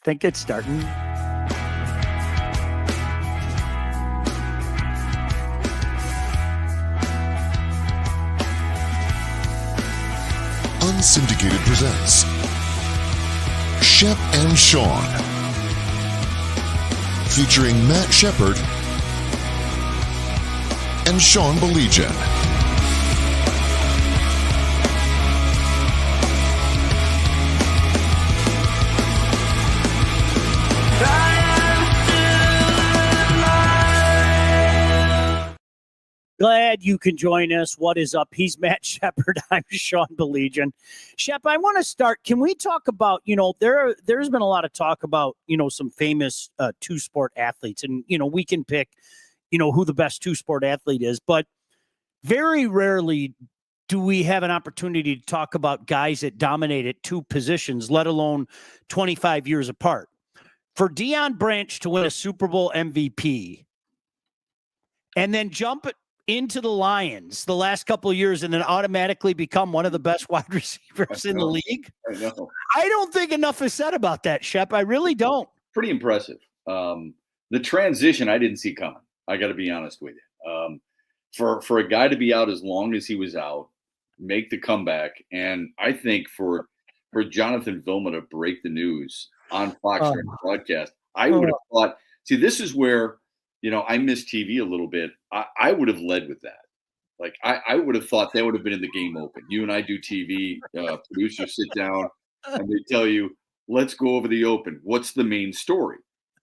think it's starting. Unsyndicated presents Shep and Sean, featuring Matt Shepard and Sean Belegian. Glad you can join us. What is up? He's Matt Shepard. I'm Sean Belegian. Shep, I want to start. Can we talk about, there's been a lot of talk about, some famous two-sport athletes. And, we can pick, who the best two-sport athlete is. But very rarely do we have an opportunity to talk about guys that dominate at two positions, let alone 25 years apart. For Deion Branch to win a Super Bowl MVP and then jump into the Lions the last couple of years and then automatically become one of the best wide receivers in the league. I know. I don't think enough is said about that, Shep. I really don't. Pretty impressive. The transition I didn't see coming. I got to be honest with you. For a guy to be out as long as he was out, make the comeback, and I think for Jonathan Vilma to break the news on Fox during the broadcast, I would have thought. See, this is where I miss TV a little bit. I would have led with that. Like, I would have thought that would have been in the game open. You and I do TV. Producers sit down and they tell you, let's go over the open. What's the main story?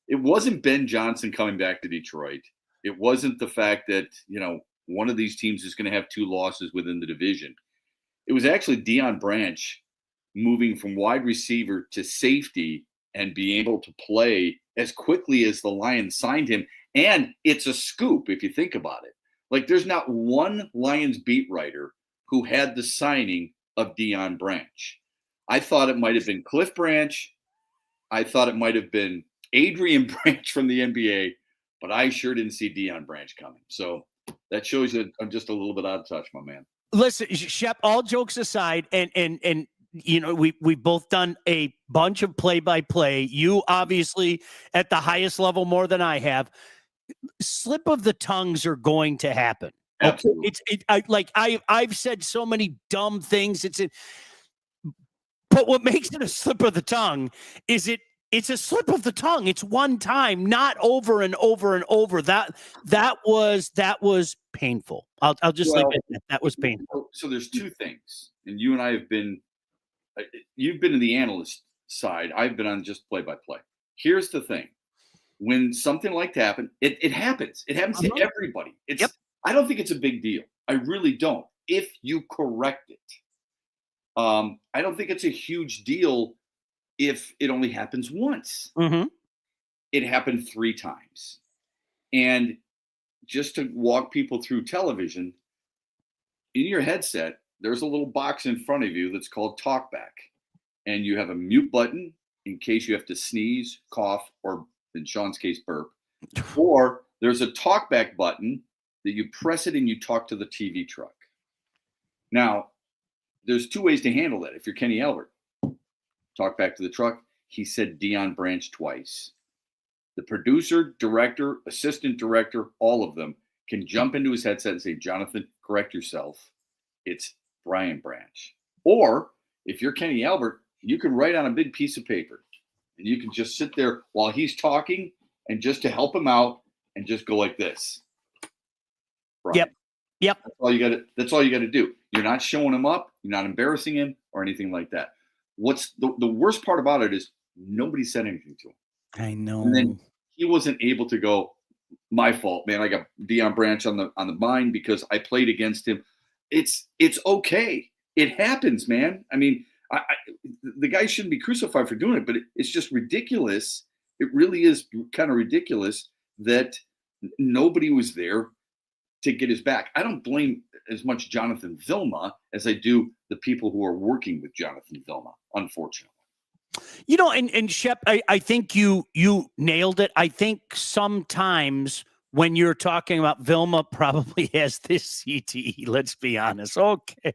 It wasn't Ben Johnson coming back to Detroit. It wasn't the fact that, one of these teams is going to have two losses within the division. It was actually Deion Branch moving from wide receiver to safety and being able to play as quickly as the Lions signed him. And it's a scoop if you think about it. Like, there's not one Lions beat writer who had the signing of Deion Branch. I thought it might have been Cliff Branch. I thought it might have been Adrian Branch from the NBA, but I sure didn't see Deion Branch coming. So that shows you I'm just a little bit out of touch, my man. Listen, Shep, all jokes aside, and we've both done a bunch of play-by-play. You obviously at the highest level more than I have. Slip of the tongues are going to happen. Absolutely. I've said so many dumb things. But what makes it a slip of the tongue is it's a slip of the tongue. It's one time, not over and over and over. That was painful. I'll just leave it at that. That was painful. So there's two things, and you and I have been. You've been in the analyst side. I've been on just play-by-play. Here's the thing. When something like that happens, it happens. It happens to everybody. I don't think it's a big deal. I really don't. If you correct it. I don't think it's a huge deal if it only happens once. Mm-hmm. It happened 3 times. And just to walk people through television, in your headset, there's a little box in front of you that's called TalkBack. And you have a mute button in case you have to sneeze, cough, or in Sean's case, burp. Or there's a TalkBack button that you press it and you talk to the TV truck. Now, there's 2 ways to handle that. If you're Kenny Albert, talk back to the truck. He said Deion Branch twice. The producer, director, assistant director, all of them can jump into his headset and say, Jonathan, correct yourself. It's Brian Branch. Or if you're Kenny Albert, you can write on a big piece of paper and you can just sit there while he's talking and just to help him out and just go like this. Brian. Yep. That's all you got to do. You're not showing him up. You're not embarrassing him or anything like that. What's the worst part about it is nobody said anything to him. I know. And then he wasn't able to go, my fault, man. I got Deion Branch on the mind because I played against him. It's okay. It happens, man. I mean, the guy shouldn't be crucified for doing it, but it's just ridiculous. It really is kind of ridiculous that nobody was there to get his back. I don't blame as much Jonathan Vilma as I do the people who are working with Jonathan Vilma, unfortunately. And Shep, I think you nailed it. I think sometimes when you're talking about Vilma probably has this CTE, let's be honest. Okay.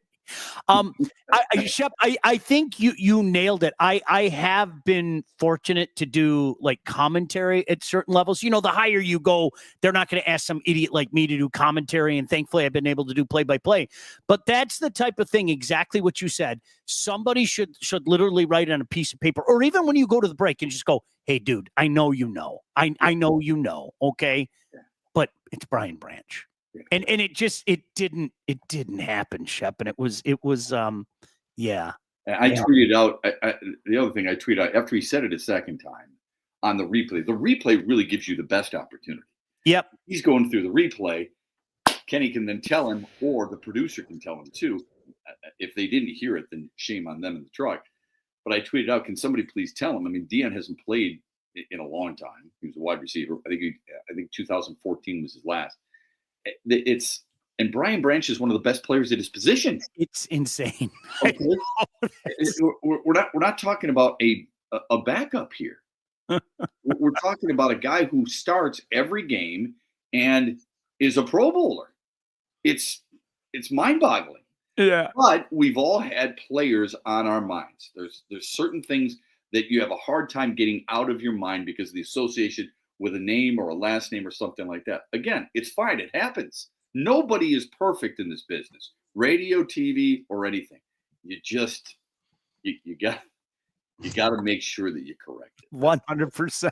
Shep, I think you nailed it. I have been fortunate to do like commentary at certain levels. You know, the higher you go, they're not going to ask some idiot like me to do commentary. And thankfully, I've been able to do play-by-play. But that's the type of thing, exactly what you said. Somebody should literally write on a piece of paper, or even when you go to the break and just go, "Hey, dude, I know you know. I know you know, okay? But it's Brian Branch." And it didn't happen, Shep. And it was yeah. I tweeted out the other thing I tweeted out after he said it a second time on the replay. The replay really gives you the best opportunity. Yep. He's going through the replay. Kenny can then tell him, or the producer can tell him too. If they didn't hear it, then shame on them in the truck. But I tweeted out, can somebody please tell him? I mean, Deion hasn't played in a long time. He was a wide receiver. I think 2014 was his last. And Brian Branch is one of the best players at his position. It's insane. Okay. We're not talking about a backup here. We're talking about a guy who starts every game and is a Pro Bowler. It's mind-boggling. Yeah. But we've all had players on our minds. There's certain things that you have a hard time getting out of your mind because of the association with a name or a last name or something like that. Again, it's fine. It happens. Nobody is perfect in this business, radio, TV, or anything. You just you got to make sure that you correct it. 100%.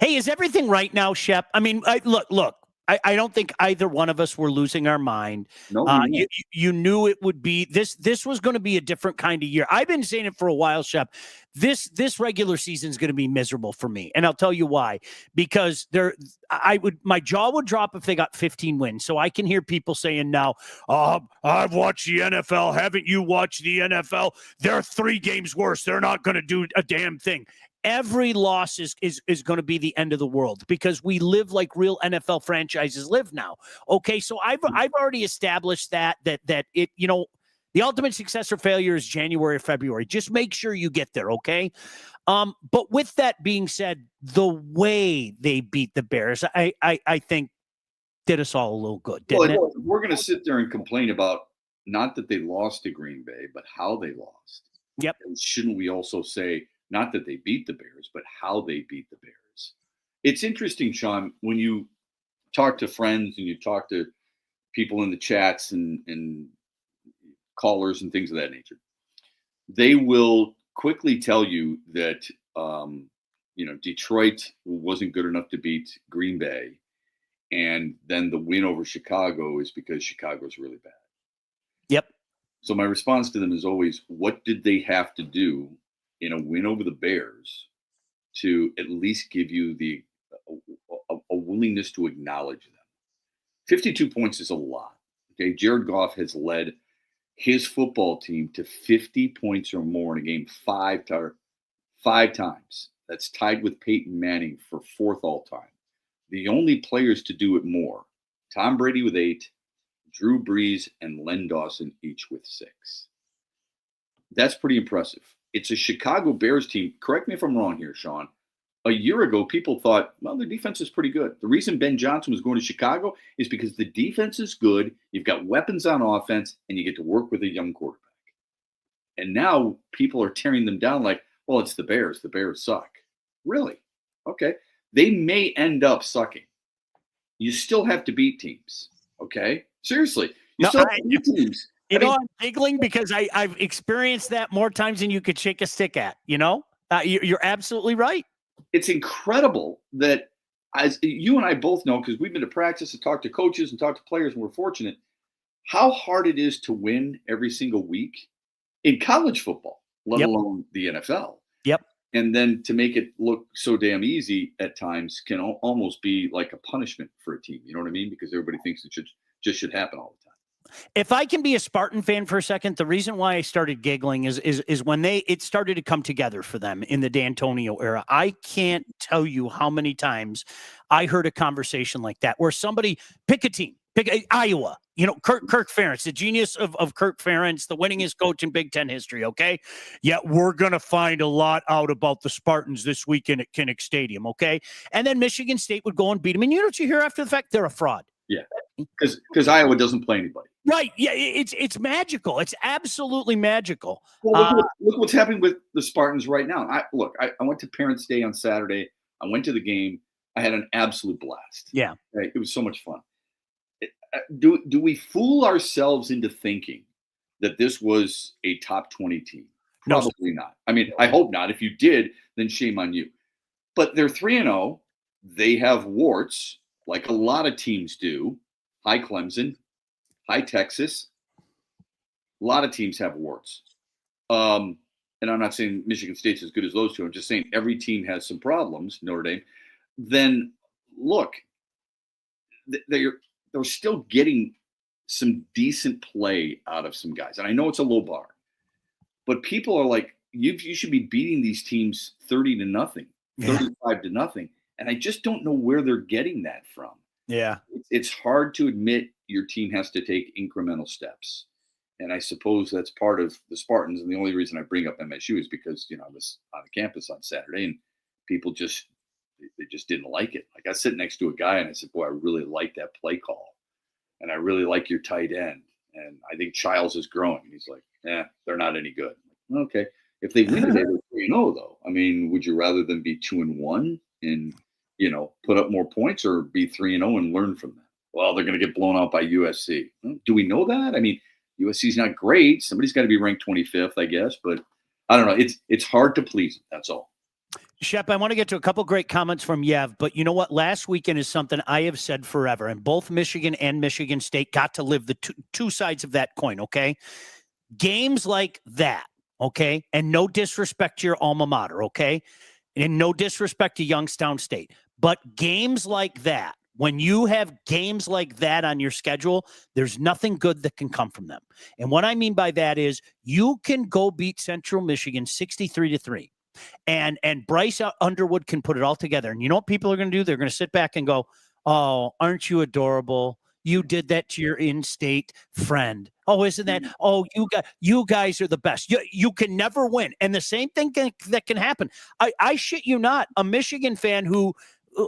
Hey, is everything right now, Shep? I mean, look. I don't think either one of us were losing our mind. No, you knew it would be this was going to be a different kind of year. I've been saying it for a while, Shep. This regular season is going to be miserable for me, and I'll tell you why. Because my jaw would drop if they got 15 wins. So I can hear people saying now, I've watched the NFL. Haven't you watched the NFL? They're 3 games worse. They're not going to do a damn thing. Every loss is going to be the end of the world because we live like real NFL franchises live now. Okay, so I've already established that it, you know, the ultimate success or failure is January or February. Just make sure you get there, okay? But with that being said, the way they beat the Bears, I think did us all a little good, didn't it? We're going to sit there and complain about not that they lost to Green Bay, but how they lost. Yep. And shouldn't we also say not that they beat the Bears, but how they beat the Bears? It's interesting, Sean, when you talk to friends and you talk to people in the chats and callers and things of that nature, they will quickly tell you that, Detroit wasn't good enough to beat Green Bay. And then the win over Chicago is because Chicago's really bad. Yep. So my response to them is always, what did they have to do in a win over the Bears to at least give you a willingness to acknowledge them? 52 points is a lot. Okay, Jared Goff has led his football team to 50 points or more in a game five times. That's tied with Peyton Manning for 4th all time. The only players to do it more, Tom Brady with 8, Drew Brees and Len Dawson each with 6. That's pretty impressive. It's a Chicago Bears team. Correct me if I'm wrong here, Sean. A year ago, people thought, well, the defense is pretty good. The reason Ben Johnson was going to Chicago is because the defense is good. You've got weapons on offense, and you get to work with a young quarterback. And now people are tearing them down like, well, it's the Bears. The Bears suck. Really? Okay. They may end up sucking. You still have to beat teams. Okay? Seriously. You still have to beat teams. I'm giggling because I've experienced that more times than you could shake a stick at, you know? You're absolutely right. It's incredible that, as you and I both know, because we've been to practice and talked to coaches and talked to players, and we're fortunate, how hard it is to win every single week in college football, let alone the NFL. Yep. And then to make it look so damn easy at times can almost be like a punishment for a team. You know what I mean? Because everybody thinks it should happen all the time. If I can be a Spartan fan for a second, the reason why I started giggling is when it started to come together for them in the D'Antonio era. I can't tell you how many times I heard a conversation like that where somebody pick a team, pick Iowa, Kirk Ferentz, the genius of Kirk Ferentz, the winningest coach in Big Ten history. Okay. Yeah. We're going to find a lot out about the Spartans this weekend at Kinnick Stadium. Okay. And then Michigan State would go and beat them. And you know what you hear after the fact? They're a fraud. Yeah. Because Iowa doesn't play anybody. Right. Yeah, it's magical. It's absolutely magical. Well, look what's happening with the Spartans right now. I went to Parents' Day on Saturday. I went to the game. I had an absolute blast. Yeah. Right? It was so much fun. Do we fool ourselves into thinking that this was a top 20 team? No, sir. Probably not. I mean, I hope not. If you did, then shame on you. But they're 3-0. They have warts, like a lot of teams do. Hi, Clemson. Hi, Texas. A lot of teams have warts. And I'm not saying Michigan State's as good as those two. I'm just saying every team has some problems, Notre Dame. Then look, they're still getting some decent play out of some guys. And I know it's a low bar, but people are like, you should be beating these teams 30-0, 35-0. And I just don't know where they're getting that from. Yeah. It's hard to admit your team has to take incremental steps. And I suppose that's part of the Spartans. And the only reason I bring up MSU is because, I was on the campus on Saturday and people they just didn't like it. Like I sit next to a guy and I said, boy, I really like that play call. And I really like your tight end. And I think Childs is growing. And he's like, they're not any good. Like, okay. If they win today, they're 3-0 though. I mean, would you rather than be 2-1 and, put up more points or be 3-0 and learn from them? Well, they're going to get blown out by USC. Do we know that? I mean, USC's not great. Somebody's got to be ranked 25th, I guess. But I don't know. It's hard to please them. That's all. Shep, I want to get to a couple great comments from Yev, but you know what? Last weekend is something I have said forever, and both Michigan and Michigan State got to live the two sides of that coin, okay? Games like that, okay? And no disrespect to your alma mater, okay? And no disrespect to Youngstown State. But games like that, when you have games like that on your schedule, there's nothing good that can come from them. And what I mean by that is you can go beat Central Michigan 63-3. And Bryce Underwood can put it all together. And you know what people are going to do? They're going to sit back and go, oh, aren't you adorable? You did that to your in-state friend. Oh, isn't that? Oh, you guys are the best. You can never win. And the same thing that can happen. I shit you not. A Michigan fan who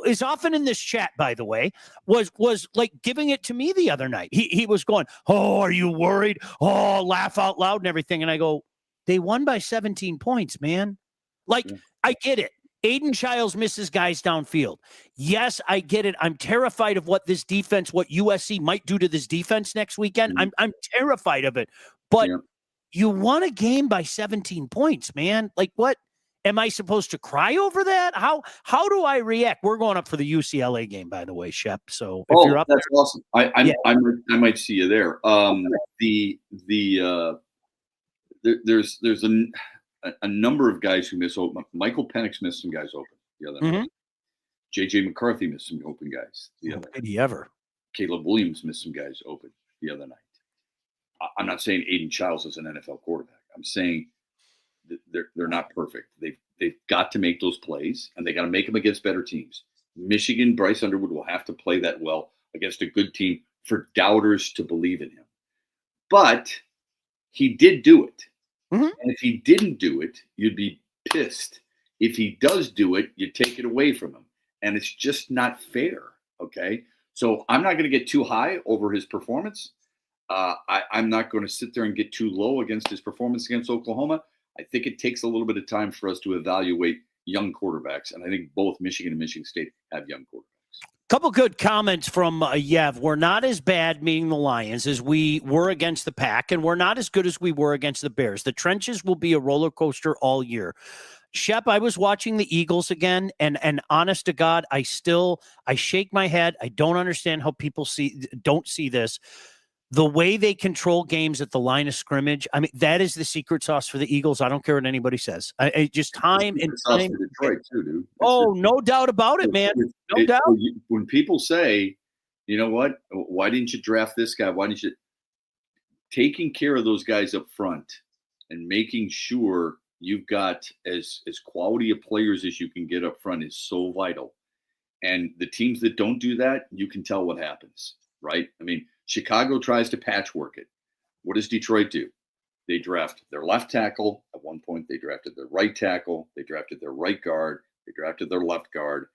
is often in this chat, by the way, was like giving it to me the other night. He was going, oh, are you worried? Oh, laugh out loud and everything. And I go, they won by 17 points, man. Like, I get it. Aiden Childs misses guys downfield. Yes, I get it. I'm terrified of what this defense, what USC might do to this defense next weekend. I'm terrified of it. But you won a game by 17 points, man. Like, what? Am I supposed to cry over that? How do I react? We're going up for the UCLA game, by the way, Shep. So if you're up that's there, awesome. I might see you there. There's a number of guys who miss open. Michael Penix missed some guys open the other night. JJ McCarthy missed some open guys the other night. Did he ever? Caleb Williams missed some guys open the other night. I'm not saying Aiden Childs is an NFL quarterback. I'm saying they're not perfect. They've got to make those plays, and they got to make them against better teams. Michigan, Bryce Underwood will have to play that well against a good team for doubters to believe in him. But he did do it. And if he didn't do it, you'd be pissed. If he does do it, you take it away from him. And it's just not fair, okay? So I'm not going to get too high over his performance. I'm not going to sit there and get too low against his performance against Oklahoma. I think it takes a little bit of time for us to evaluate young quarterbacks. And I think both Michigan and Michigan State have young quarterbacks. Couple good comments from Yev. We're not as bad, meaning the Lions, as we were against the Pack, and we're not as good as we were against the Bears. The trenches will be a roller coaster all year. Shep, I was watching the Eagles again, and honest to God, I shake my head. I don't understand how people don't see this. The way they control games at the line of scrimmage, I mean, that is the secret sauce for the Eagles. I don't care what anybody says. I just time and time. Detroit too, dude. No doubt about it, man. No doubt. When people say, you know what, why didn't you draft this guy? Why didn't you? Taking care of those guys up front and making sure you've got as quality of players as you can get up front is so vital. And the teams that don't do that, you can tell what happens, right? I mean, Chicago tries to patchwork it. What does Detroit do? They draft their left tackle. At one point, they drafted their right tackle. They drafted their right guard. They drafted their left guard.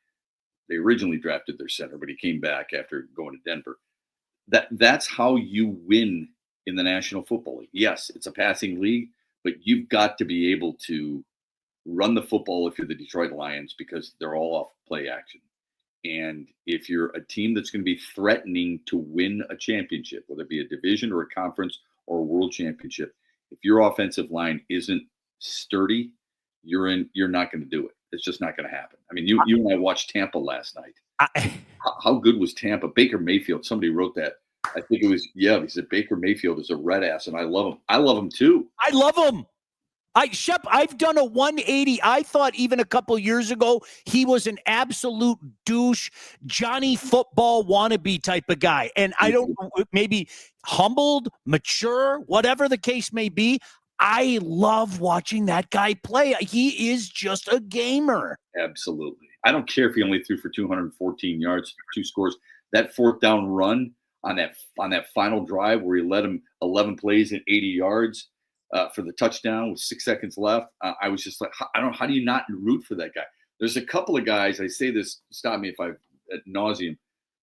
They originally drafted their center, but he came back after going to Denver. that's how you win in the National Football League. Yes, it's a passing league, but you've got to be able to run the football if you're the Detroit Lions because they're all off play action. And if you're a team that's going to be threatening to win a championship, whether it be a division or a conference or a world championship, if your offensive line isn't sturdy, you're not going to do it. It's just not going to happen. I mean, you and I watched Tampa last night. How good was Tampa? Baker Mayfield. Somebody wrote that. I think it was, he said Baker Mayfield is a red ass, and I love him. I love him too. I love him. Shep, I've done a 180. I thought even a couple years ago he was an absolute douche, Johnny football wannabe type of guy. And I don't know, maybe humbled, mature, whatever the case may be. I love watching that guy play. He is just a gamer. Absolutely. I don't care if he only threw for 214 yards, 2 scores. That fourth down run on that final drive where he led him 11 plays and 80 yards. For the touchdown with 6 seconds left, I was just like, how do you not root for that guy? There's a couple of guys, I say this, stop me if I've ad nauseum.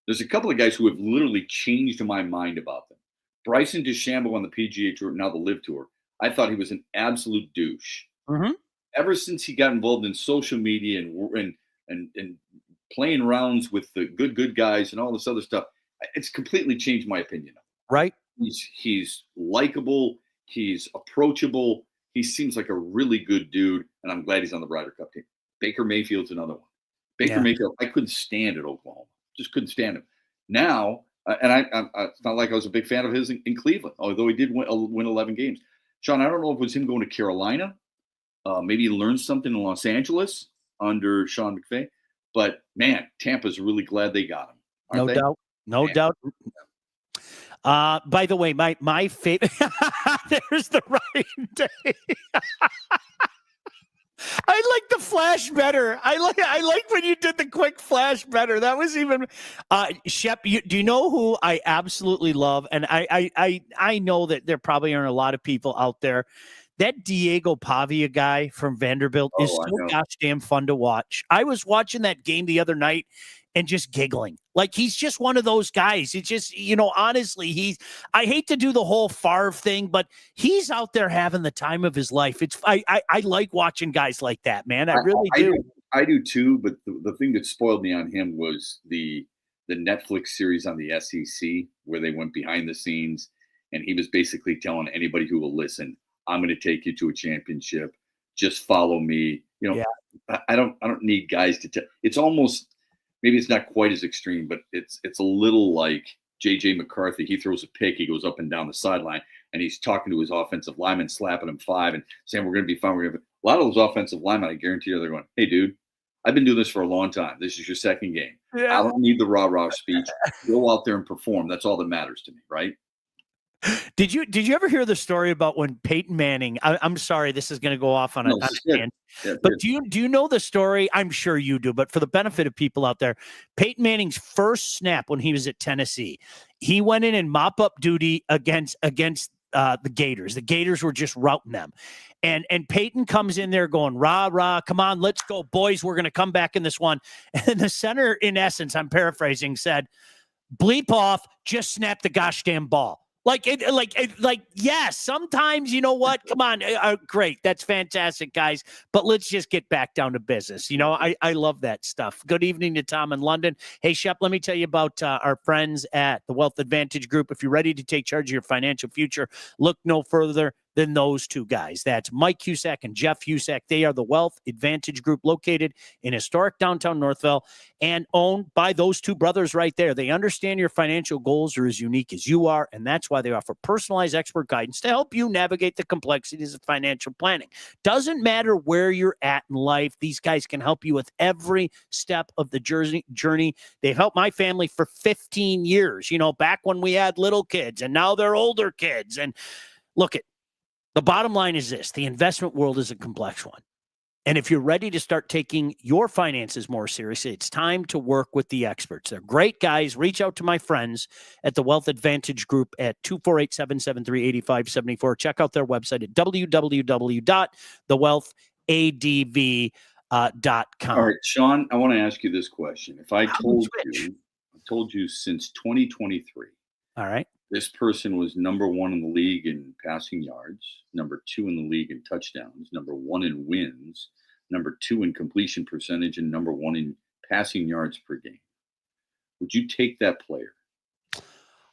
There's a couple of guys who have literally changed my mind about them. Bryson DeChambeau on the PGA Tour, now the Live Tour. I thought he was an absolute douche. Mm-hmm. Ever since he got involved in social media and playing rounds with the good guys and all this other stuff, it's completely changed my opinion. Right? He's likable. He's approachable. He seems like a really good dude, and I'm glad he's on the Ryder Cup team. Baker Mayfield's another one. Baker Mayfield, I couldn't stand at Oklahoma. Just couldn't stand him. Now, and I it's not like I was a big fan of his in Cleveland, although he did win 11 games. Sean, I don't know if it was him going to Carolina. Maybe he learned something in Los Angeles under Sean McVay. But, man, Tampa's really glad they got him. No doubt. No doubt. By the way, my favorite. There's the Ryan Day. I like the flash better. I like when you did the quick flash better. That was even Shep. Do you know who I absolutely love? And I know that there probably aren't a lot of people out there. That Diego Pavia guy from Vanderbilt is so gosh damn fun to watch. I was watching that game the other night and just giggling. Like, he's just one of those guys. It's just, honestly, I hate to do the whole Favre thing, but he's out there having the time of his life. I like watching guys like that, man. I really do. I do too, but the thing that spoiled me on him was the Netflix series on the SEC where they went behind the scenes, and he was basically telling anybody who will listen, I'm going to take you to a championship. Just follow me. I don't need guys to tell. It's almost, maybe it's not quite as extreme, but it's a little like JJ McCarthy. He throws a pick, he goes up and down the sideline, and he's talking to his offensive lineman, slapping him 5 and saying, we're going to be fine. A lot of those offensive linemen, I guarantee you, they're going, hey, dude, I've been doing this for a long time. This is your second game. Yeah. I don't need the rah-rah speech. Go out there and perform. That's all that matters to me, right? Did you ever hear the story about when Peyton Manning? I'm sorry, this is going to go off on a tangent. But do you know the story? I'm sure you do. But for the benefit of people out there, Peyton Manning's first snap when he was at Tennessee, he went in and mop up duty against the Gators. The Gators were just routing them, and Peyton comes in there going, rah rah, come on, let's go, boys, we're going to come back in this one. And the center, in essence, I'm paraphrasing, said, bleep off, just snap the gosh damn ball. Yes, sometimes, you know what? Come on. Great. That's fantastic, guys. But let's just get back down to business. I love that stuff. Good evening to Tom in London. Hey, Shep, let me tell you about our friends at the Wealth Advantage Group. If you're ready to take charge of your financial future, look no further than those two guys. That's Mike Husak and Jeff Husak. They are the Wealth Advantage Group located in historic downtown Northville and owned by those two brothers right there. They understand your financial goals are as unique as you are, and that's why they offer personalized expert guidance to help you navigate the complexities of financial planning. Doesn't matter where you're at in life, these guys can help you with every step of the journey. They've helped my family for 15 years, back when we had little kids, and now they're older kids. And look, the bottom line is this: the investment world is a complex one. And if you're ready to start taking your finances more seriously, it's time to work with the experts. They're great guys. Reach out to my friends at the Wealth Advantage Group at 248-773-8574. Check out their website at www.thewealthadv.com. All right, Sean, I want to ask you this question. If I told you since 2023 All right. This person was number 1 in the league in passing yards, number 2 in the league in touchdowns, number 1 in wins, number 2 in completion percentage, and number 1 in passing yards per game. Would you take that player?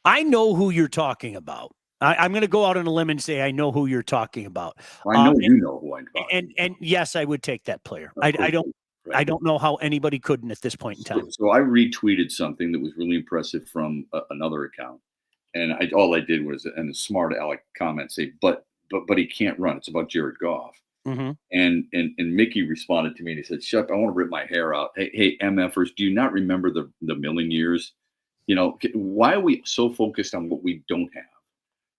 I know who you're talking about. I'm going to go out on a limb and say I know who you're talking about. Well, I know you know who I'm talking about. And yes, I would take that player. Of I course don't. you would, right? I don't know how anybody couldn't at this point in time. So I retweeted something that was really impressive from another account, and all I did was, and a smart aleck comment say, but he can't run. It's about Jared Goff. Mm-hmm. And Mickey responded to me and he said, Shep, I want to rip my hair out. Hey, MFers, do you not remember the Milling years? You know, why are we so focused on what we don't have?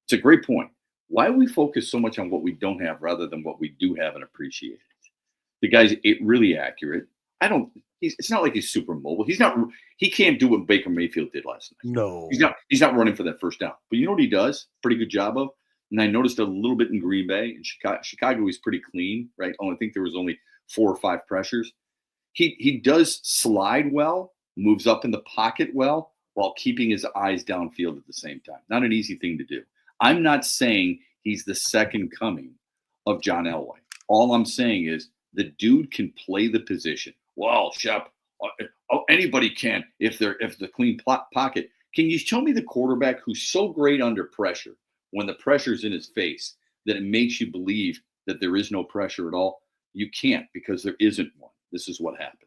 It's a great point. Why we focus so much on what we don't have rather than what we do have and appreciate it? The guy's really accurate. It's not like he's super mobile. He can't do what Baker Mayfield did last night. No. He's not running for that first down. But you know what he does? Pretty good job of? And I noticed a little bit in Green Bay and Chicago is pretty clean, right? I think there was only 4 or 5 pressures. He does slide well, moves up in the pocket well, while keeping his eyes downfield at the same time. Not an easy thing to do. I'm not saying he's the second coming of John Elway. All I'm saying is the dude can play the position. Well, Shep, anybody can if the clean pocket. Can you show me the quarterback who's so great under pressure when the pressure's in his face that it makes you believe that there is no pressure at all? You can't, because there isn't one. This is what happens.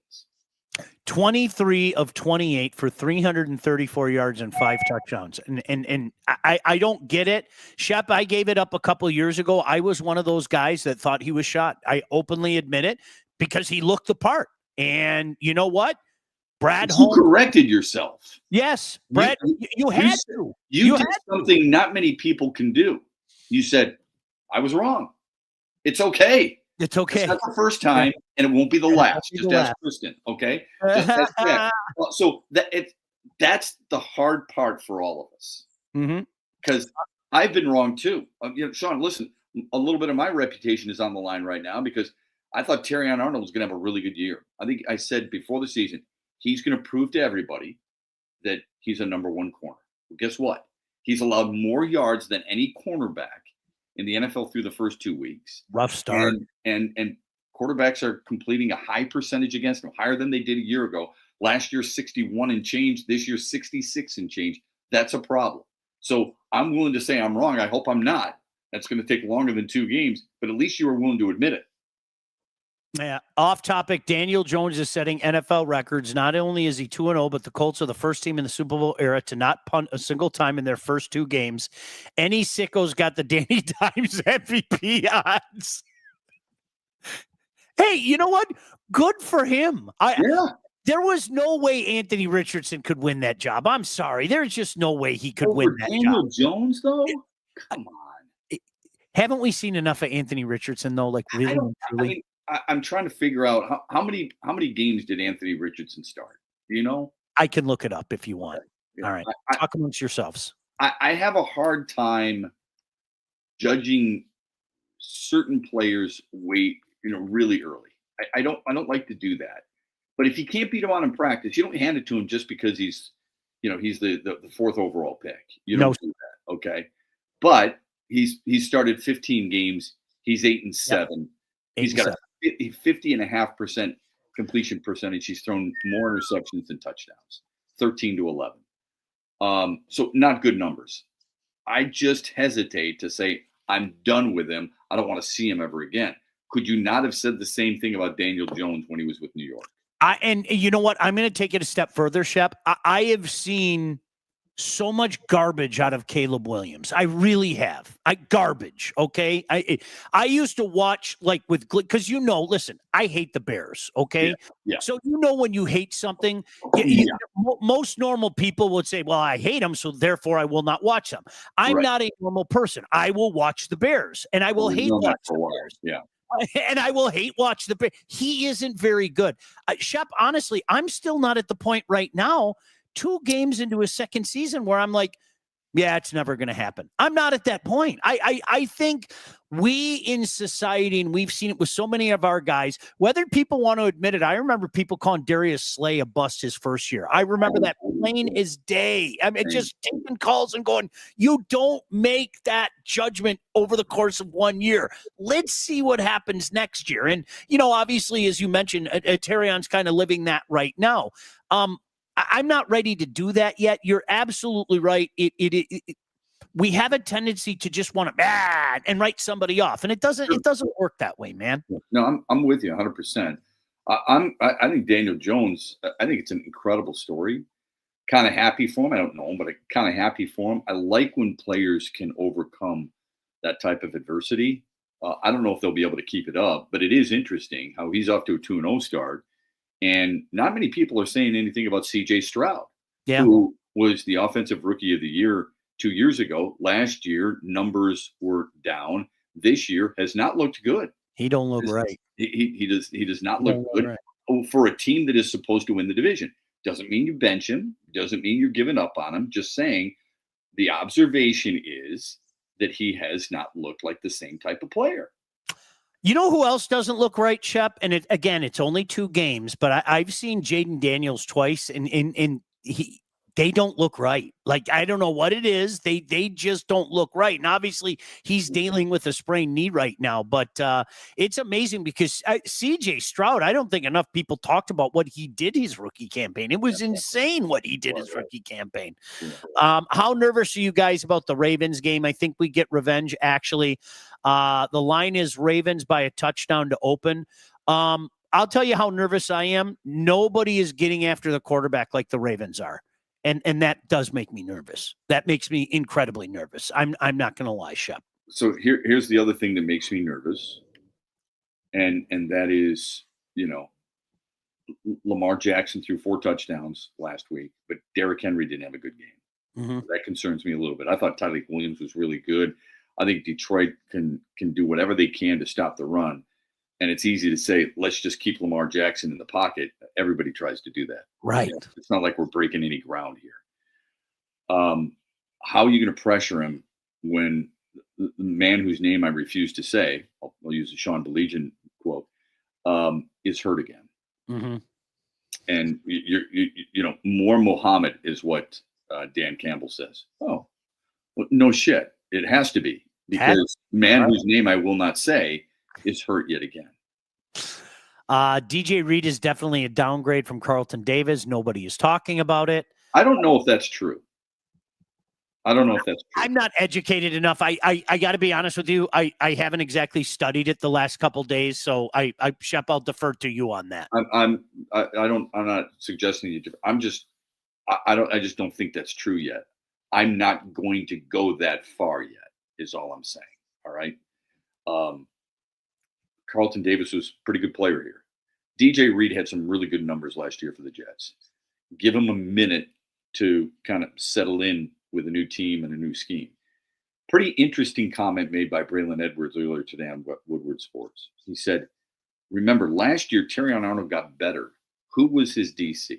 23 of 28 for 334 yards and 5 touchdowns. And I don't get it. Shep, I gave it up a couple years ago. I was one of those guys that thought he was shot. I openly admit it because he looked the part. And you know what? Brad You Holmes corrected yourself. Yes, Brad, you had to. You did something not many people can do. You said, I was wrong. It's okay. It's okay. It's not the first time, and it won't be the last. Just ask Kristen, okay? Just ask Jack. So that's the hard part for all of us. Because I've been wrong too. Sean, listen, a little bit of my reputation is on the line right now because I thought Terrion Arnold was going to have a really good year. I think I said before the season, he's going to prove to everybody that he's a number 1 corner. Well, guess what? He's allowed more yards than any cornerback in the NFL through the first 2 weeks. Rough start. And quarterbacks are completing a high percentage against him, higher than they did a year ago. Last year, 61 and change. This year, 66 and change. That's a problem. So I'm willing to say I'm wrong. I hope I'm not. That's going to take longer than 2 games, but at least you were willing to admit it. Yeah. Off topic, Daniel Jones is setting NFL records. Not only is he 2-0, but the Colts are the first team in the Super Bowl era to not punt a single time in their first 2 games. Any sicko's got the Danny Dimes MVP odds. Hey, you know what? Good for him. There was no way Anthony Richardson could win that job. I'm sorry. There's just no way he could win that Daniel job. Jones, though? Come on. Haven't we seen enough of Anthony Richardson, though? Like, really? I'm trying to figure out how many games did Anthony Richardson start? Do you know? I can look it up if you want. Yeah. All right. Talk amongst yourselves. I have a hard time judging certain players' weight, really early. I don't like to do that. But if you can't beat him on in practice, you don't hand it to him just because he's the 4th overall pick. You don't do that, okay? But he's started 15 games. He's 8-7. Yep. He's got a 50.5% completion percentage. He's thrown more interceptions than touchdowns, 13-11. So not good numbers. I just hesitate to say I'm done with him. I don't want to see him ever again. Could you not have said the same thing about Daniel Jones when he was with New York? And you know what? I'm going to take it a step further, Shep. I have seen so much garbage out of Caleb Williams. I really have. Garbage. Okay. I used to watch because listen, I hate the Bears. Okay. Yeah. So when you hate something, most normal people would say, well, I hate them, so therefore I will not watch them. I'm not a normal person. I will watch the Bears and I will hate watch the Bears. Yeah. And I will hate watch the Bears. He isn't very good. Shep, honestly, I'm still not at the point right now, 2 games into his second season, where I'm like, yeah, it's never going to happen. I'm not at that point. I think we in society, and we've seen it with so many of our guys, whether people want to admit it. I remember people calling Darius Slay a bust his first year. I remember that plain as day. I mean, just taking calls and going, you don't make that judgment over the course of 1 year. Let's see what happens next year. And, obviously, as you mentioned, Terrion's kind of living that right now. I'm not ready to do that yet. You're absolutely right. We have a tendency to just want to and write somebody off, and it doesn't work that way, man. No, I'm with you 100%. I think Daniel Jones. I think it's an incredible story. Kind of happy for him. I don't know him, but kind of happy for him. I like when players can overcome that type of adversity. I don't know if they'll be able to keep it up, but it is interesting how he's off to a 2-0 start, and not many people are saying anything about C.J. Stroud, who was the offensive rookie of the year 2 years ago. Last year, numbers were down. This year has not looked good. He don't look right. He does not look good right. For a team that is supposed to win the division. Doesn't mean you bench him. Doesn't mean you're giving up on him. Just saying the observation is that he has not looked like the same type of player. You know who else doesn't look right, Shep? And it's only 2 games, but I've seen Jaden Daniels twice, and they don't look right. Like, I don't know what it is. They just don't look right. And obviously he's dealing with a sprained knee right now, but it's amazing because CJ Stroud, I don't think enough people talked about what he did his rookie campaign. It was insane what he did his rookie campaign. How nervous are you guys about the Ravens game? I think we get revenge, actually. The line is Ravens by a touchdown to open. I'll tell you how nervous I am. Nobody is getting after the quarterback like the Ravens are. And that does make me nervous. That makes me incredibly nervous. I'm not going to lie, Shep. So here's the other thing that makes me nervous. And that is, Lamar Jackson threw 4 touchdowns last week, but Derrick Henry didn't have a good game. Mm-hmm. That concerns me a little bit. I thought Tyreek Williams was really good. I think Detroit can do whatever they can to stop the run. And it's easy to say, let's just keep Lamar Jackson in the pocket. Everybody tries to do that. Right. It's not like we're breaking any ground here. How are you going to pressure him when the man whose name I refuse to say, I'll use a Sean Belegian quote, is hurt again? Mm-hmm. And, more Muhammad is what Dan Campbell says. Oh, well, no shit. It has to be, because whose name I will not say is hurt yet again. DJ Reed is definitely a downgrade from Carlton Davis. Nobody is talking about it. I don't know if that's true. I'm not educated enough. I got to be honest with you. I haven't exactly studied it the last couple of days, so Shep, I'll defer to you on that. I'm not suggesting you. I just don't think that's true yet. I'm not going to go that far yet, is all I'm saying. All right. Carlton Davis was a pretty good player here. DJ Reed had some really good numbers last year for the Jets. Give him a minute to kind of settle in with a new team and a new scheme. Pretty interesting comment made by Braylon Edwards earlier today on Woodward Sports. He said, remember, last year, Terrion Arnold got better. Who was his DC?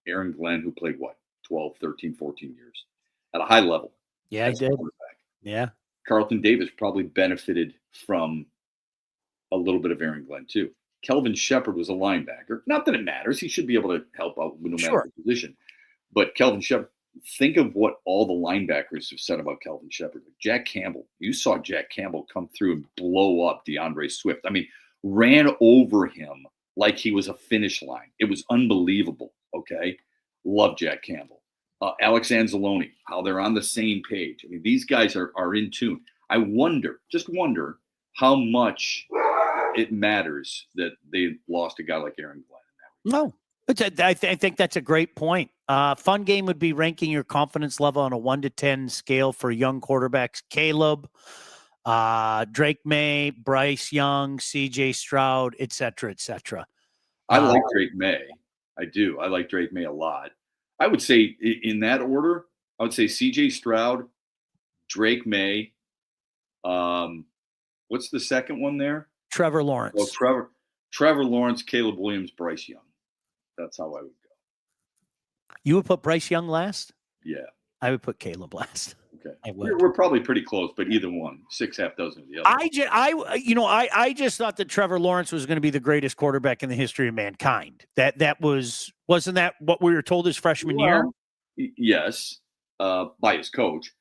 Aaron Glenn, who played, 12, 13, 14 years at a high level. Yeah, he did. Yeah. Carlton Davis probably benefited from a little bit of Aaron Glenn too. Kelvin Shepherd was a linebacker. Not that it matters. He should be able to help out no matter the position. But Kelvin Shepherd, think of what all the linebackers have said about Kelvin Shepherd. Jack Campbell, you saw Jack Campbell come through and blow up DeAndre Swift. I mean, ran over him like he was a finish line. It was unbelievable. Okay. Love Jack Campbell. Alex Anzalone, how they're on the same page. I mean, these guys are in tune. I wonder how much it matters that they lost a guy like Aaron Glenn. No, I think that's a great point. Fun game would be ranking your confidence level on a 1 to 10 scale for young quarterbacks. Caleb, Drake May, Bryce Young, CJ Stroud, et cetera, et cetera. I like Drake May. I do. I like Drake May a lot. I would say in that order, I would say CJ Stroud, Drake May. What's the second one there? Trevor Lawrence. Well, Trevor Lawrence, Caleb Williams, Bryce Young. That's how I would go. You would put Bryce Young last? Yeah. I would put Caleb last. Okay. I would. We're probably pretty close, but either one, 6 half dozen of the other. I just thought that Trevor Lawrence was going to be the greatest quarterback in the history of mankind. Wasn't that what we were told his freshman year? Yes, by his coach.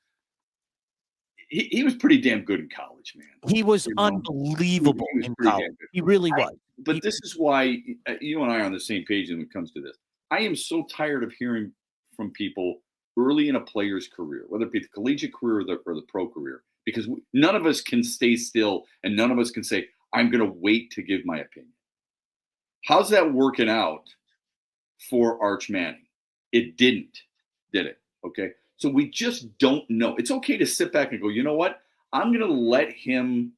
He was pretty damn good in college, man. He was unbelievable he was in pretty college. damn good. He really was. But this is why you and I are on the same page when it comes to this. I am so tired of hearing from people early in a player's career, whether it be the collegiate career or the pro career, because none of us can stay still and none of us can say, I'm going to wait to give my opinion. How's that working out for Arch Manning? It didn't, did it? Okay. So we just don't know. It's okay to sit back and go, you know what? I'm going to let him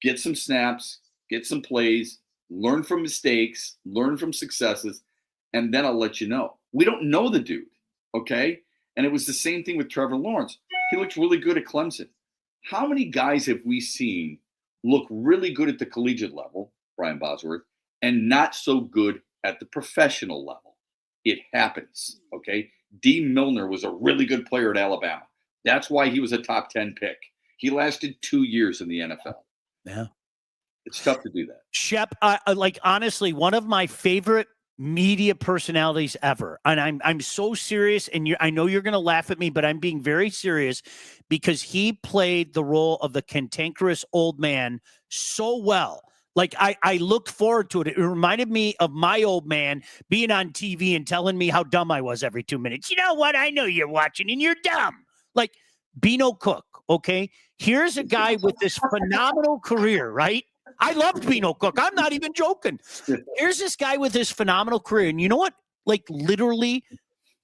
get some snaps, get some plays, learn from mistakes, learn from successes, and then I'll let you know. We don't know the dude, okay? And it was the same thing with Trevor Lawrence. He looked really good at Clemson. How many guys have we seen look really good at the collegiate level, Brian Bosworth, and not so good at the professional level? It happens, okay? D. Milner was a really good player at Alabama. That's why he was a top 10 pick. He lasted 2 years in the NFL. Yeah. It's tough to do that. Shep, honestly, one of my favorite media personalities ever. And I'm so serious, and I know you're going to laugh at me, but I'm being very serious because he played the role of the cantankerous old man so well. Like I looked forward to it. It reminded me of my old man being on TV and telling me how dumb I was every 2 minutes. You know what? I know you're watching and you're dumb. Like Beano Cook. Okay. Here's a guy with this phenomenal career, right? I loved Beano Cook. I'm not even joking. Here's this guy with this phenomenal career. And you know what? Like literally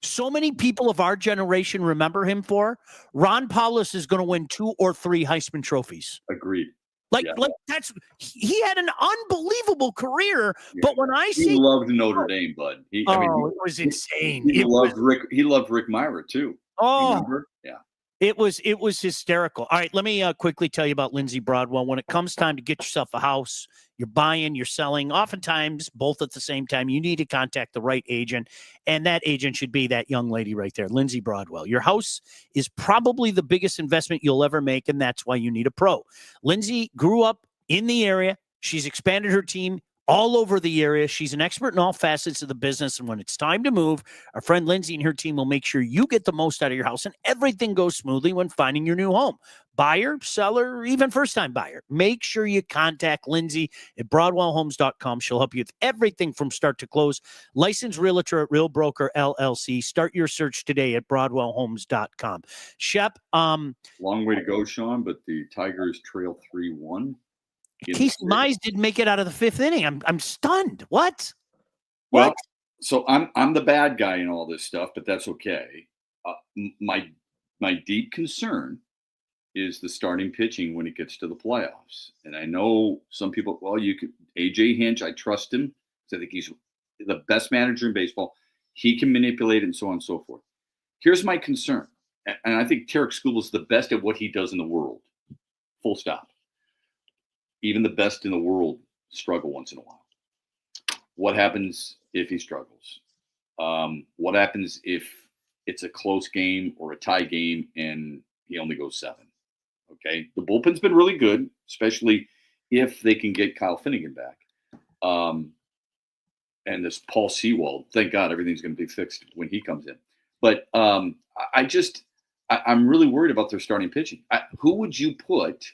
so many people of our generation remember him for. Ron Paulus is going to win 2 or 3 Heisman trophies. Agreed. Like he had an unbelievable career, but when I see he loved Notre Dame, bud. it was insane. He loved Rick Myra too. Oh, remember? Yeah. It was hysterical. All right, let me quickly tell you about Lindsay Broadwell. When it comes time to get yourself a house, you're buying, you're selling, oftentimes both at the same time, you need to contact the right agent, and that agent should be that young lady right there, Lindsay Broadwell. Your house is probably the biggest investment you'll ever make, and that's why you need a pro. Lindsay grew up in the area. She's expanded her team all over the area. She's an expert in all facets of the business. And when it's time to move, our friend Lindsay and her team will make sure you get the most out of your house and everything goes smoothly when finding your new home. Buyer, seller, or even first-time buyer. Make sure you contact Lindsay at BroadwellHomes.com. She'll help you with everything from start to close. Licensed realtor at Real Broker LLC. Start your search today at BroadwellHomes.com. Shep, long way to go, Sean, but the Tigers trail 3-1. Casey Mize didn't make it out of the 5th inning. I'm stunned. What? Well, so I'm the bad guy in all this stuff, but that's okay. My deep concern is the starting pitching when it gets to the playoffs. And I know some people, AJ Hinch, I trust him because I think he's the best manager in baseball. He can manipulate it and so on and so forth. Here's my concern. And I think Tarek Skubal is the best at what he does in the world. Full stop. Even the best in the world struggle once in a while. What happens if he struggles? What happens if it's a close game or a tie game and he only goes 7? Okay. The bullpen's been really good, especially if they can get Kyle Finnegan back. And this Paul Sewald, thank God everything's going to be fixed when he comes in. But I'm really worried about their starting pitching. Who would you put?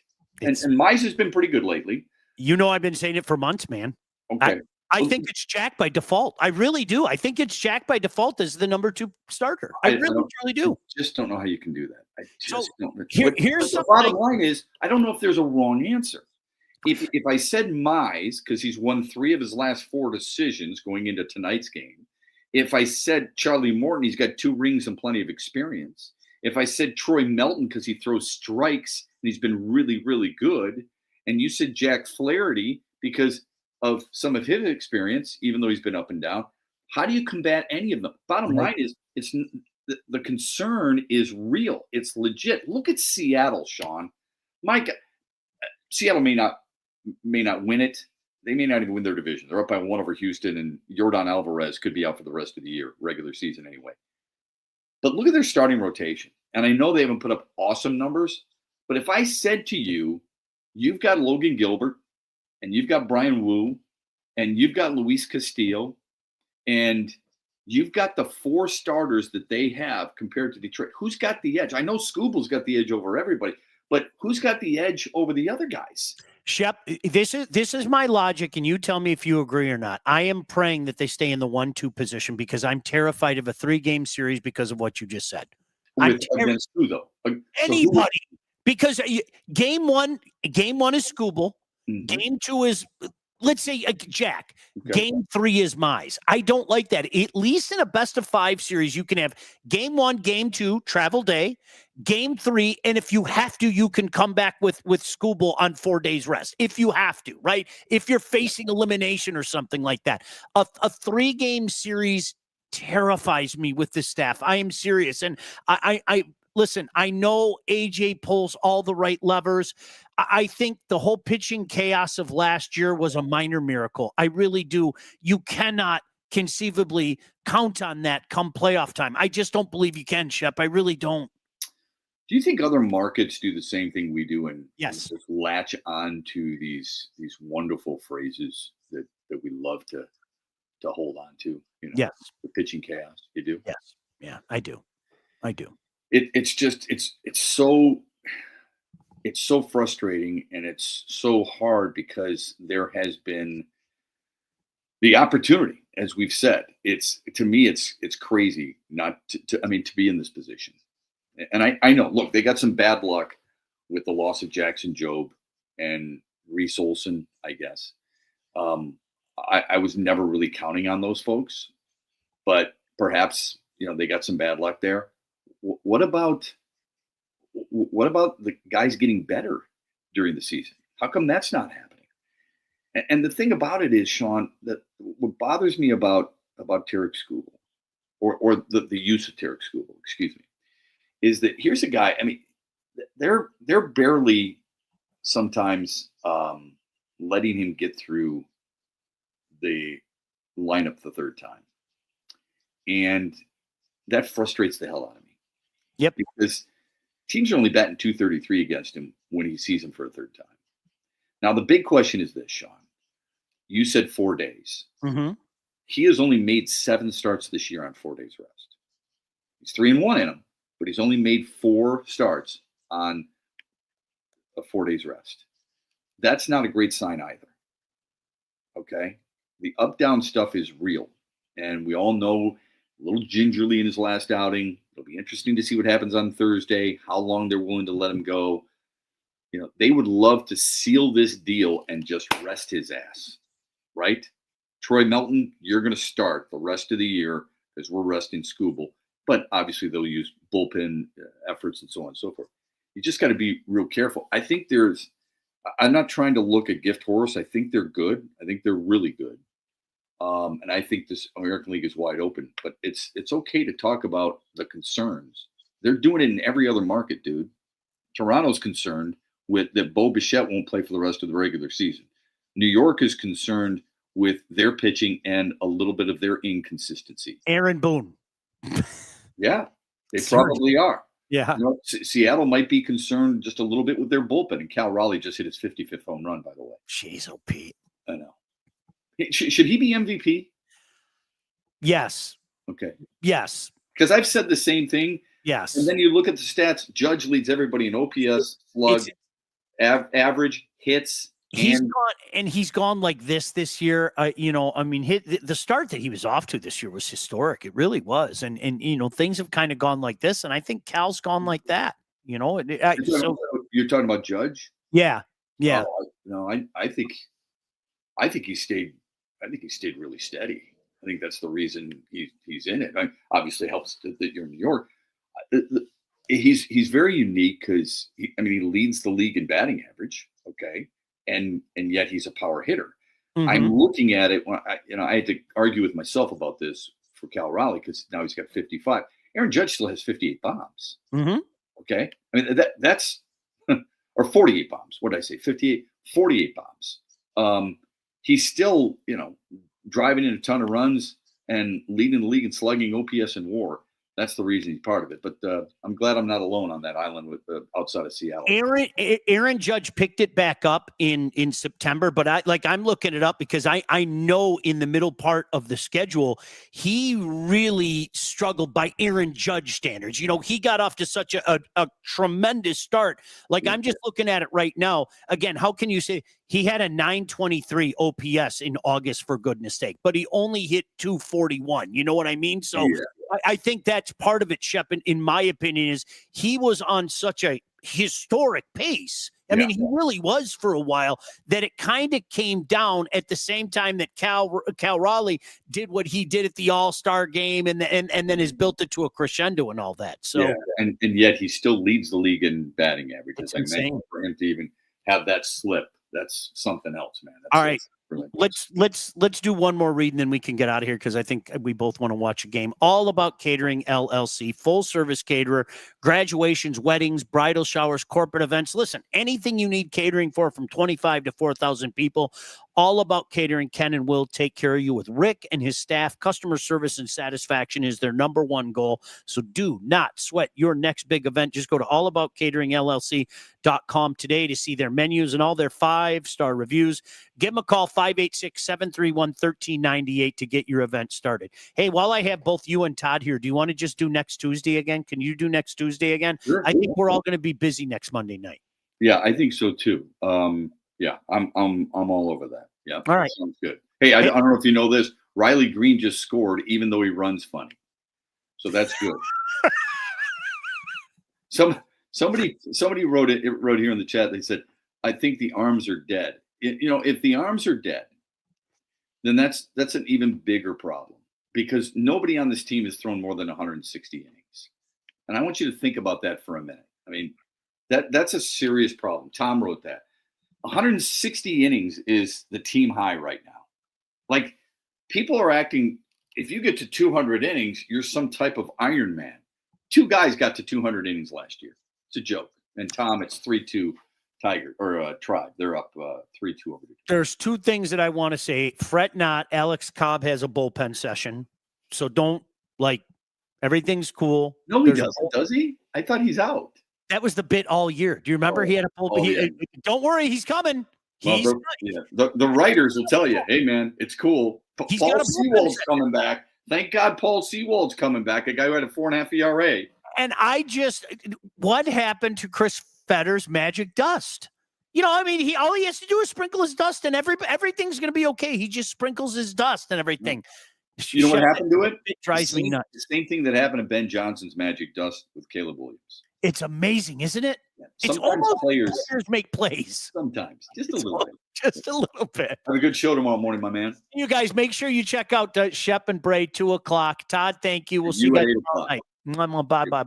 And Mize has been pretty good lately. You know, I've been saying it for months, man. Okay. I think it's Jack by default. I really do. I think it's Jack by default as the number 2 starter. I really, truly do. I just don't know how you can do that. I just don't. Here's the bottom line is, I don't know if there's a wrong answer. If I said Mize, because he's won 3 of his last 4 decisions going into tonight's game. If I said Charlie Morton, he's got 2 rings and plenty of experience. If I said Troy Melton because he throws strikes and he's been really, really good, and you said Jack Flaherty because of some of his experience, even though he's been up and down, how do you combat any of them? Bottom line is, the concern is real. It's legit. Look at Seattle, Sean. Mike, Seattle may not win it. They may not even win their division. They're up by 1 over Houston, and Yordan Alvarez could be out for the rest of the year, regular season anyway. But look at their starting rotation. And I know they haven't put up awesome numbers, but if I said to you, you've got Logan Gilbert, and you've got Brian Wu, and you've got Luis Castillo, and you've got the 4 starters that they have compared to Detroit, who's got the edge? I know Scooble's got the edge over everybody, but who's got the edge over the other guys? Shep, this is my logic, and you tell me if you agree or not. I am praying that they stay in the 1-2 position because I'm terrified of a 3-game series because of what you just said. Against who, though? Anybody. Because game one is Scooble. Mm-hmm. Game 2 is, let's say, Jack. Okay. Game 3 is Mize. I don't like that. At least in a best of 5 series, you can have game 1, game 2, travel day, game 3, and if you have to, you can come back with Scooble on 4 days rest. If you have to, right? If you're facing elimination or something like that. A 3-game series terrifies me with this staff. I am serious. And I listen, I know AJ pulls all the right levers. I think the whole pitching chaos of last year was a minor miracle. I really do. You cannot conceivably count on that come playoff time. I just don't believe you can, Shep. I really don't. Do you think other markets do the same thing we do and Yes, just latch on to these wonderful phrases that we love to hold on to? You know, yes, the pitching chaos. You do? yes, yeah, I do. It's so frustrating, and it's so hard because there has been the opportunity, as we've said. It's crazy not to be in this position. And I know, look, they got some bad luck with the loss of Jackson Jobe and Reese Olson, I guess. I was never really counting on those folks, but perhaps, they got some bad luck there. What about the guys getting better during the season? How come that's not happening? And the thing about it is, Sean, that what bothers me about Tarek Skubal, or the use of Tarek Skubal, excuse me, is that here's a guy. I mean, they're barely sometimes letting him get through the lineup the third time, and that frustrates the hell out of me. Yep. Because teams are only batting .233 against him when he sees him for a third time. Now, the big question is this, Sean. You said 4 days. Mm-hmm. He has only made 7 starts this year on 4 days rest. He's 3-1 in them, but he's only made 4 starts on a 4 days rest. That's not a great sign either. Okay? The up-down stuff is real. And we all know a little gingerly in his last outing. It'll be interesting to see what happens on Thursday, how long they're willing to let him go. They would love to seal this deal and just rest his ass, right? Troy Melton, you're going to start the rest of the year because we're resting Skubal. But obviously they'll use bullpen efforts and so on and so forth. You just got to be real careful. I think I'm not trying to look a gift horse. I think they're good. I think they're really good. And I think this American League is wide open, but it's okay to talk about the concerns. They're doing it in every other market, dude. Toronto's concerned with that Bo Bichette won't play for the rest of the regular season. New York is concerned with their pitching and a little bit of their inconsistency. Aaron Boone. Yeah, they probably are. Yeah. Seattle might be concerned just a little bit with their bullpen, and Cal Raleigh just hit his 55th home run, by the way. Jeez, oh, Pete. I know. Should he be MVP? Yes. Okay. Yes. Because I've said the same thing. Yes. And then you look at the stats. Judge leads everybody in OPS, slug, average, hits. He's gone like this year. The start that he was off to this year was historic. It really was. And things have kind of gone like this. And I think Cal's gone like that. You're talking about Judge? Yeah. Yeah. I think he stayed. I think he stayed really steady. I think that's the reason he's in it. Obviously, helps that you're in New York. He's very unique because he leads the league in batting average. Okay, and yet he's a power hitter. Mm-hmm. I'm looking at it when I had to argue with myself about this for Cal Raleigh because now he's got 55. Aaron Judge still has 58 bombs. Mm-hmm. Okay, that's or 48 bombs. What did I say? 58, 48 bombs. He's still, driving in a ton of runs and leading the league in slugging, OPS, and WAR. That's the reason he's part of it. But I'm glad I'm not alone on that island with outside of Seattle. Aaron Judge picked it back up in September, but I'm looking it up because I know in the middle part of the schedule he really struggled by Aaron Judge standards. He got off to such a tremendous start. I'm just looking at it right now. Again, how can you say he had a 923 OPS in August, for goodness sake, but he only hit 241. You know what I mean? So I think that's part of it, Shep, in my opinion, is he was on such a historic pace. I mean, he really was for a while, that it kind of came down at the same time that Cal Raleigh did what he did at the All-Star game and then has built it to a crescendo and all that. So and yet he still leads the league in batting averages. It's insane. For him to even have that slip, that's something else, man. All right. Let's do one more read and then we can get out of here, because I think we both want to watch a game. All About Catering LLC, full service caterer, graduations, weddings, bridal showers, corporate events. Listen, anything you need catering for, from 25 to 4,000 people, All About Catering can and will take care of you with Rick and his staff. Customer service and satisfaction is their number one goal. So do not sweat your next big event. Just go to allaboutcateringllc.com today to see their menus and all their 5-star reviews. Give them a call, 586-731-1398 to get your event started. Hey, while I have both you and Todd here, do you want to just do next Tuesday again? Can you do next Tuesday again? Sure. I think we're all going to be busy next Monday night. Yeah, I think so too. Yeah, I'm all over that. Yeah. All right. Sounds good. Hey, I don't know if you know this. Riley Green just scored, even though he runs funny. So that's good. Somebody wrote here in the chat. They said, I think the arms are dead. If the arms are dead, then that's an even bigger problem, because nobody on this team has thrown more than 160 innings. And I want you to think about that for a minute. I mean, that's a serious problem. Tom wrote that. 160 innings is the team high right now. Like, people are acting, if you get to 200 innings, you're some type of Iron Man. 2 guys got to 200 innings last year. It's a joke. And Tom, it's 3-2 Tiger or Tribe. They're up 3-2 over the. There's 2 things that I want to say. Fret not. Alex Cobb has a bullpen session, so don't everything's cool. No, he doesn't. Does he? I thought he's out. That was the bit all year. Do you remember he had a bullpen? Don't worry, he's coming. The writers will tell you, hey man, it's cool. Paul Sewald's coming back. Thank God Paul Sewald's coming back. A guy who had a 4.5 ERA. And what happened to Chris Fetter's magic dust? All he has to do is sprinkle his dust, and everything's going to be okay. He just sprinkles his dust and everything. You know what happened to it? It drives me nuts. The same thing that happened to Ben Johnson's magic dust with Caleb Williams. It's amazing, isn't it? Yeah. It's almost players make plays. Sometimes. Just a little bit. Just a little bit. Have a good show tomorrow morning, my man. You guys, make sure you check out Shep and Bray, 2:00. Todd, thank you. We'll see you guys tomorrow night. Bye.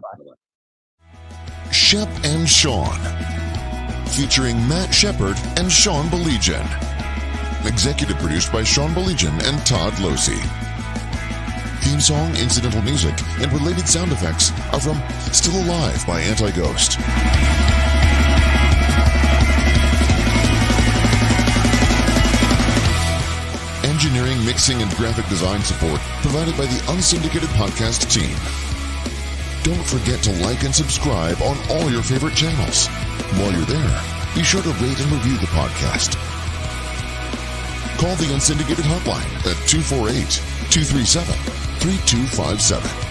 Shep and Sean, featuring Matt Shepard and Sean Baligian. Executive produced by Sean Baligian and Todd Losey. Theme song, incidental music, and related sound effects are from Still Alive by Anti-Ghost. Engineering, mixing, and graphic design support provided by the Unsyndicated Podcast team. Don't forget to like and subscribe on all your favorite channels. While you're there, be sure to rate and review the podcast. Call the Unsyndicated hotline at 248-237-3257.